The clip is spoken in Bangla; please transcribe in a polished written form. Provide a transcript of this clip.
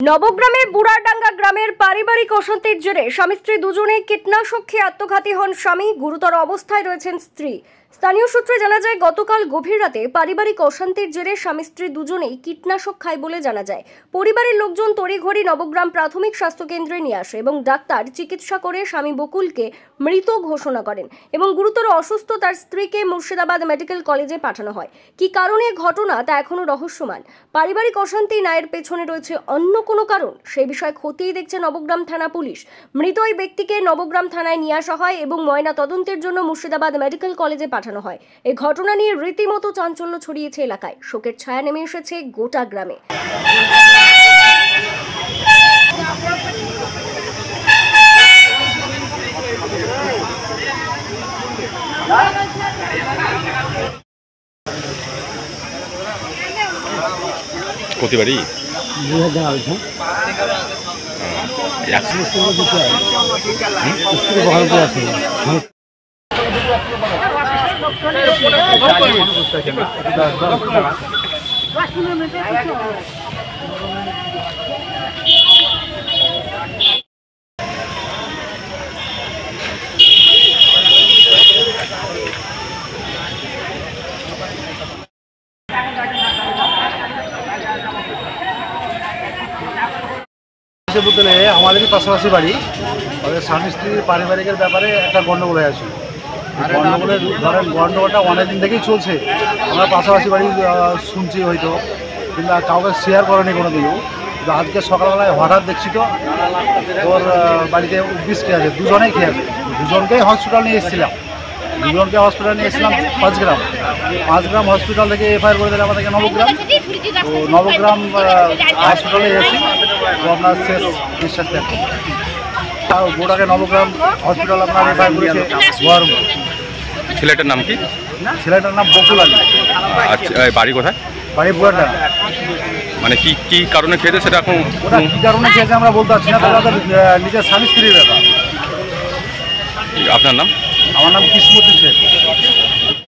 নবগ্রামের বুড়াডাঙ্গা গ্রামের পারিবারিক অশান্তির জেরে স্বামী স্ত্রী দুজনেই কীটনাশক খেয়ে আত্মঘাতী হন স্বামী। গুরুতর অবস্থায় রয়েছেন স্ত্রী। স্থানীয় সূত্রে জানা যায়, গতকাল গভীর রাতে পারিবারিক অশান্তির জেরে স্বামী স্ত্রী দুজনেই কীটনাশক খায় বলে জানা যায়। পরিবারের লোকজন তড়িঘড়ি নবগ্রাম প্রাথমিক স্বাস্থ্য কেন্দ্রে নিয়ে আসে এবং ডাক্তার চিকিৎসা করে স্বামী বকুলকে মৃত ঘোষণা করেন এবং গুরুতর অসুস্থ তার স্ত্রীকে মুর্শিদাবাদ মেডিকেল কলেজে পাঠানো হয়। কী কারণে ঘটনা তা এখনও রহস্যমান। পারিবারিক অশান্তি নায়ের পেছনে রয়েছে অন্য কোনো কারণ, সেই বিষয়ে খতিয়ে দেখছে নবগ্রাম থানা পুলিশ। মৃত ওই ব্যক্তিকে নবগ্রাম থানায় নিয়ে আসা হয় এবং ময়না তদন্তের জন্য মুর্শিদাবাদ মেডিকেল কলেজে পাঠানো হয়। এই ঘটনা নিয়ে রীতিমতো চাঞ্চল্য ছড়িয়েছে এলাকায়। শোকের ছায়া নেমে এসেছে গোটা গ্রামে। কত বাড়ি আমাদেরই পাশাপাশি বাড়ি। ওদের স্বামী স্ত্রীর পারিবারিকের ব্যাপারে একটা গণ্ডগোল হয়ে আছে। গণ্ডগোলের ধরেন গণ্ডগোলটা অনেকদিন থেকেই চলছে। আমরা পাশাপাশি বাড়ি শুনছি হয়তো, কিন্তু কাউকে শেয়ার করেনি কোনো দিনও। কিন্তু আজকে সকালবেলায় হঠাৎ দেখছি তো ওর বাড়িতে বিষ খেয়ে আছে, দুজনেই খেয়ে আছে। দুজনকেই হসপিটাল নিয়ে এসেছিলাম। 5 গ্রাম হসপিটাল থেকে এফআইআর করে দিলে আমাদেরকে নবগ্রাম। তো নবগ্রাম হসপিটালে এসেছি, তো আপনার শেষ বিশ্বাস দেখুন গোটাকে নবগ্রাম হসপিটাল আপনার এফআইআর করেছে। ছেলেটার নাম কি? ছেলেটার নাম বকুল আলী। আচ্ছা, বাড়ি কোথায়? বাড়ি বুড়াডাঙ্গা। মানে কি কারণে খেয়েছে সেটা এখন? ওটা কী কারণে খেয়েছে আমরা বলতে পারছি না, তাহলে ওদের নিজের স্বামী স্ত্রীর ব্যাপার। আপনার নাম? আমার নাম কিসমতি শেখ।